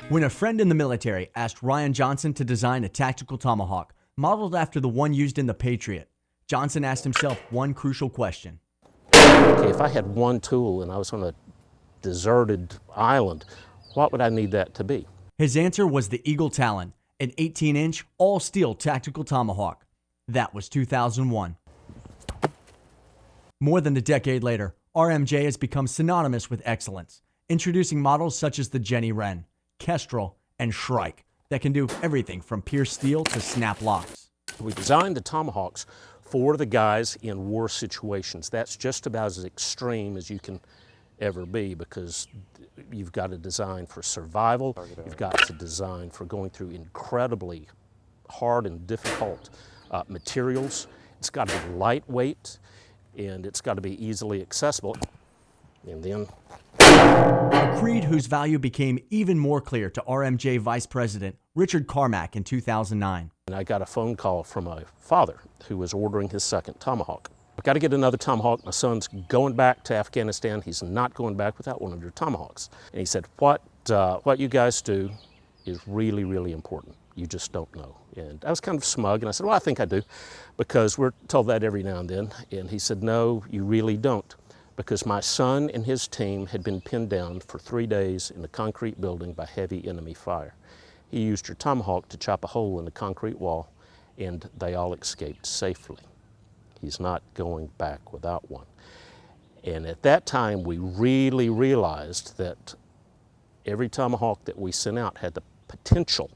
When a friend in the military asked Ryan Johnson to design a tactical Tomahawk, modeled after the one used in the Patriot, Johnson asked himself one crucial question. Okay, if I had one tool and I was on a deserted island, what would I need that to be? His answer was the Eagle Talon, an 18-inch, all-steel tactical Tomahawk. That was 2001. More than a decade later, RMJ has become synonymous with excellence, introducing models such as the Jenny Wren, Kestrel, and Shrike that can do everything from pierce steel to snap locks. We designed the Tomahawks for the guys in war situations. That's just about as extreme as you can ever be, because you've got to design for survival, you've got to design for going through incredibly hard and difficult materials. It's got to be lightweight, and it's got to be easily accessible. And then a creed whose value became even more clear to RMJ Vice President Richard Carmack in 2009. And I got a phone call from my father, who was ordering his second Tomahawk. I've got to get another Tomahawk. My son's going back to Afghanistan. He's not going back without one of your Tomahawks. And he said, what you guys do is really, really important. You just don't know. And I was kind of smug, and I said, well, I think I do, because we're told that every now and then. And he said, no, you really don't, because my son and his team had been pinned down for 3 days in a concrete building by heavy enemy fire. He used your Tomahawk to chop a hole in the concrete wall, and they all escaped safely. He's not going back without one. And at that time, we really realized that every Tomahawk that we sent out had the potential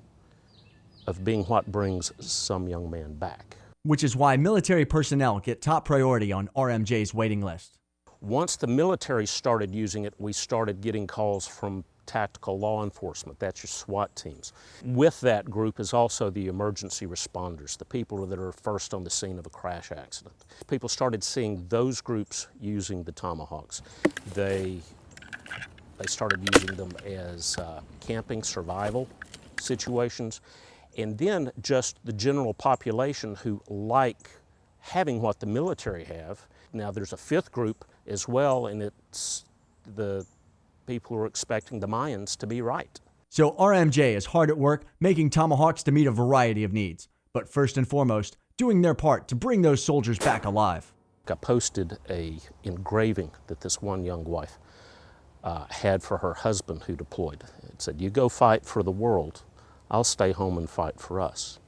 of being what brings some young man back. Which is why military personnel get top priority on RMJ's waiting list. Once the military started using it, we started getting calls from tactical law enforcement. That's your SWAT teams. With that group is also the emergency responders, the people that are first on the scene of a crash accident. People started seeing those groups using the Tomahawks. They started using them as camping survival situations, and then just the general population who like having what the military have. Now there's a fifth group as well, and it's the people who are expecting the Mayans to be right. So RMJ is hard at work making Tomahawks to meet a variety of needs, but first and foremost, doing their part to bring those soldiers back alive. I posted a engraving that this one young wife had for her husband who deployed. It said, "You go fight for the world, I'll stay home and fight for us."